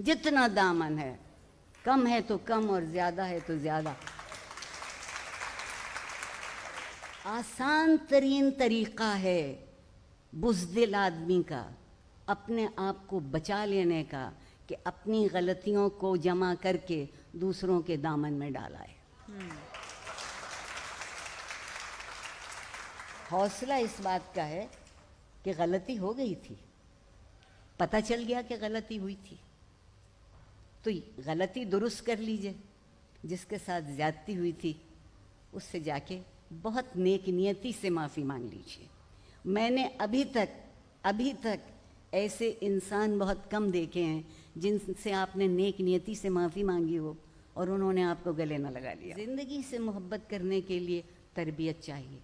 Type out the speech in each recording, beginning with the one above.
जितना दामन है, कम है तो कम और ज़्यादा है तो ज़्यादा। आसान तरीन तरीक़ा है बुज़दिल आदमी का अपने आप को बचा लेने का कि अपनी गलतियों को जमा करके दूसरों के दामन में डालाए। हौसला इस बात का है कि गलती हो गई थी, पता चल गया कि गलती हुई थी, तो गलती दुरुस्त कर लीजिए। जिसके साथ ज़्यादती हुई थी उससे जाके बहुत नेक नियति से माफ़ी मांग लीजिए। मैंने अभी तक ऐसे इंसान बहुत कम देखे हैं जिनसे आपने नेक नियति से माफ़ी मांगी हो और उन्होंने आपको गले न लगा लिया। ज़िंदगी से मोहब्बत करने के लिए तरबियत चाहिए,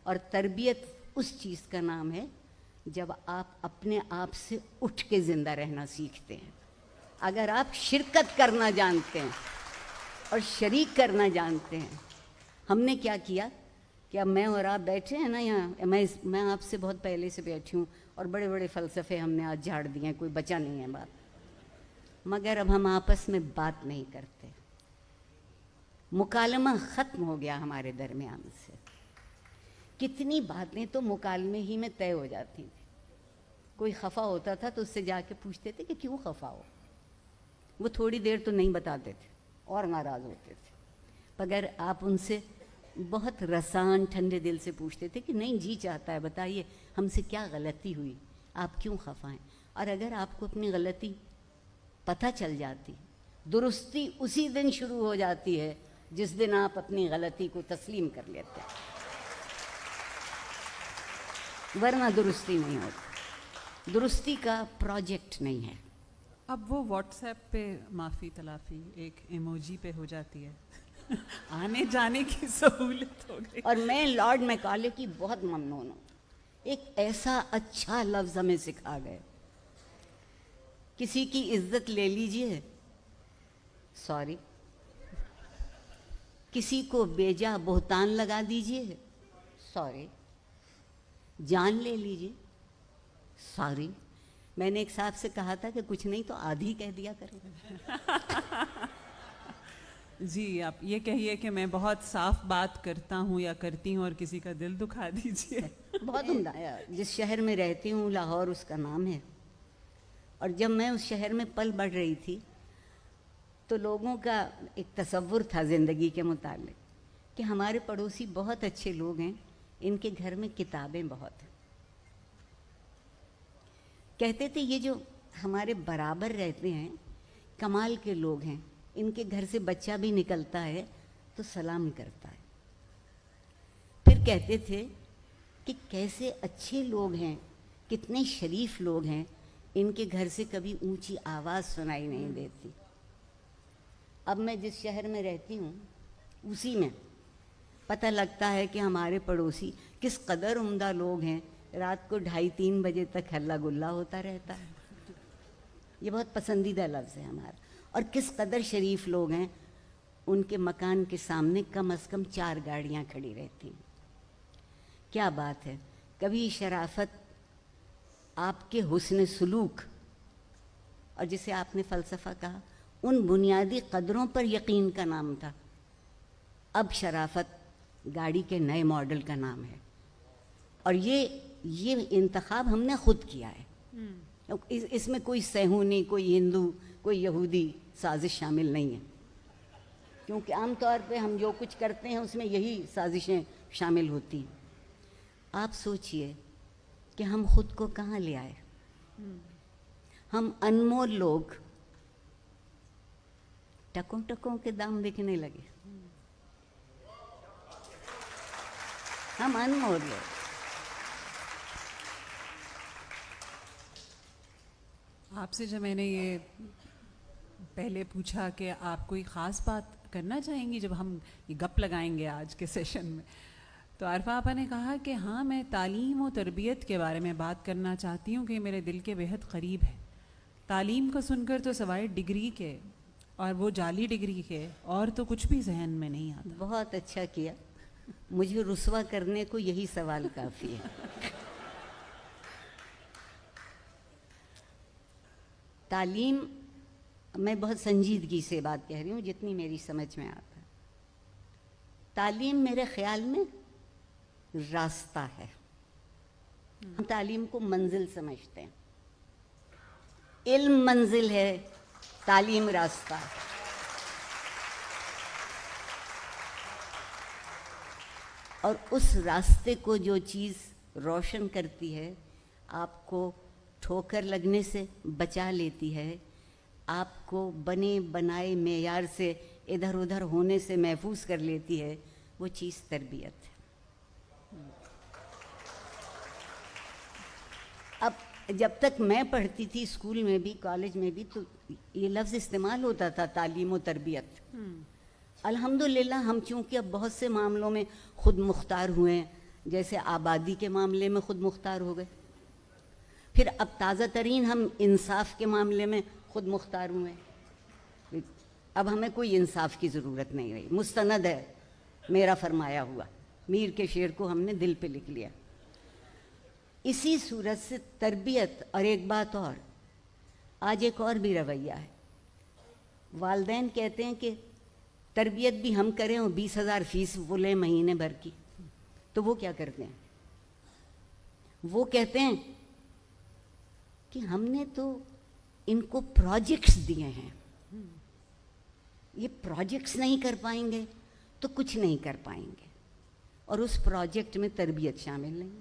और तरबियत उस चीज़ का नाम है जब आप अपने आप से उठ के ज़िंदा रहना सीखते हैं। अगर आप शिरकत करना जानते हैं और शरीक करना जानते हैं। हमने क्या किया कि अब मैं और आप बैठे हैं ना यहाँ, मैं आपसे बहुत पहले से बैठी हूँ और बड़े बड़े फ़लसफ़े हमने आज झाड़ दिए हैं, कोई बचा नहीं है बात, मगर अब हम आपस में बात नहीं करते। मुकालमा ख़त्म हो गया हमारे दरमियान से। कितनी बातें तो मुकालमे ही में तय हो जाती थी। कोई खफा होता था तो उससे जाके पूछते थे कि क्यों खफा हो, वो थोड़ी देर तो नहीं बताते थे और नाराज़ होते थे। मगर आप उनसे बहुत रसान ठंडे दिल से पूछते थे कि नहीं जी चाहता है, बताइए हमसे क्या गलती हुई, आप क्यों खफा हैं। और अगर आपको अपनी गलती पता चल जाती, दुरुस्ती उसी दिन शुरू हो जाती है जिस दिन आप अपनी गलती को तस्लीम कर लेते हैं, वरना दुरुस्ती नहीं होती। दुरुस्ती का प्रोजेक्ट नहीं है। अब वो व्हाट्सएप पे माफ़ी तलाफ़ी एक इमोजी पे हो जाती है। आने जाने की सहूलत हो गई। और मैं लॉर्ड मैकॉले की बहुत ममनून हूँ। एक ऐसा अच्छा लफ्ज़ हमें सिखा गए, किसी की इज्जत ले लीजिए, सॉरी। किसी को बेजा बोहतान लगा दीजिए, सॉरी। जान ले लीजिए, सॉरी। मैंने एक साहब से कहा था कि कुछ नहीं तो आधी कह दिया करो। जी, आप ये कहिए कि मैं बहुत साफ बात करता हूँ या करती हूँ और किसी का दिल दुखा दीजिए। बहुत उम्दा है। जिस शहर में रहती हूँ लाहौर उसका नाम है, और जब मैं उस शहर में पल बढ़ रही थी तो लोगों का एक तसव्वुर था ज़िंदगी के मुतालिक कि हमारे पड़ोसी बहुत अच्छे लोग हैं, इनके घर में किताबें बहुत हैं। कहते थे ये जो हमारे बराबर रहते हैं कमाल के लोग हैं, इनके घर से बच्चा भी निकलता है तो सलाम करता है। फिर कहते थे कि कैसे अच्छे लोग हैं, कितने शरीफ लोग हैं, इनके घर से कभी ऊंची आवाज़ सुनाई नहीं देती। अब मैं जिस शहर में रहती हूँ उसी में पता लगता है कि हमारे पड़ोसी किस कदर उम्दा लोग हैं। रात को 2:30-3 बजे तक हल्ला गुल्ला होता रहता है। ये बहुत पसंदीदा लफ्ज़ है हमारा। और किस कदर शरीफ लोग हैं, उनके मकान के सामने कम से कम 4 गाड़ियाँ खड़ी रहती हैं। क्या बात है। कभी शराफत, आपके हुस्न सुलूक और जिसे आपने फ़लसफ़ा कहा, उन बुनियादी कदरों पर यकीन का नाम था। अब शराफत गाड़ी के नए मॉडल का नाम है। और ये इंतखाब हमने खुद किया है। इसमें कोई सहूनी, कोई हिंदू, कोई यहूदी साजिश शामिल नहीं है, क्योंकि आम तौर पे हम जो कुछ करते हैं उसमें यही साजिशें शामिल होती हैं। आप सोचिए कि हम खुद को कहाँ ले आए। हम अनमोल लोग टकों टकों के दाम बिकने लगे। हम अनमोल लोग। आपसे जब मैंने ये पहले पूछा कि आप कोई ख़ास बात करना चाहेंगी जब हम ये गप लगाएंगे आज के सेशन में, तो आरफा आपा ने कहा कि हाँ, मैं तालीम और तरबियत के बारे में बात करना चाहती हूँ कि मेरे दिल के बेहद क़रीब है। तालीम को सुनकर तो सवाए डिग्री के और वो जाली डिग्री के और तो कुछ भी जहन में नहीं आता। बहुत अच्छा किया, मुझे रुस्वा करने को यही सवाल काफ़ी है। तालीम मैं बहुत संजीदगी से बात कह रही हूँ, जितनी मेरी समझ में आता है। तालीम मेरे ख्याल में रास्ता है। हम तालीम को मंजिल समझते हैं। इल्म मंजिल है, तालीम रास्ता है। और उस रास्ते को जो चीज़ रोशन करती है, आपको ठोकर लगने से बचा लेती है, आपको बने बनाए मेयार से इधर उधर होने से महफूज कर लेती है, वो चीज़ तरबियत है। अब जब तक मैं पढ़ती थी स्कूल में भी, कॉलेज में भी, तो ये लफ्ज़ इस्तेमाल होता था, तालीम व तरबियत। अल्हम्दुलिल्लाह हम चूँकि अब बहुत से मामलों में खुद मुख्तार हुए हैं, जैसे आबादी के मामले में खुद मुख्तार हो गए, फिर अब ताज़ा तरीन हम इंसाफ के मामले में खुद मुख्तार हुए। अब हमें कोई इंसाफ की ज़रूरत नहीं रही, मुस्तनद है मेरा फरमाया हुआ, मीर के शेर को हमने दिल पे लिख लिया। इसी सूरत से तरबियत। और एक बात और, आज एक और भी रवैया है। वालिदैन कहते हैं कि तरबियत भी हम करें और 20,000 फीस वो लें महीने भर की, तो वो क्या करते हैं? वो कहते हैं कि हमने तो इनको प्रोजेक्ट्स दिए हैं, ये प्रोजेक्ट्स नहीं कर पाएंगे तो कुछ नहीं कर पाएंगे, और उस प्रोजेक्ट में तरबियत शामिल नहीं,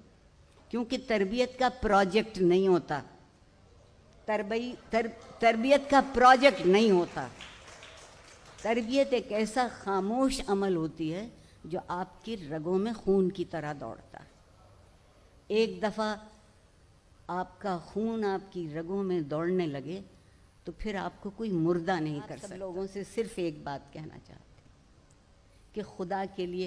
क्योंकि तरबियत का प्रोजेक्ट नहीं होता, तरबियत का प्रोजेक्ट नहीं होता। तरबियत एक ऐसा खामोश अमल होती है जो आपकी रगों में खून की तरह दौड़ता है। एक दफ़ा आपका खून आपकी रगों में दौड़ने लगे तो फिर आपको कोई मुर्दा नहीं कर सकता। लोगों से सिर्फ एक बात कहना चाहते कि खुदा के लिए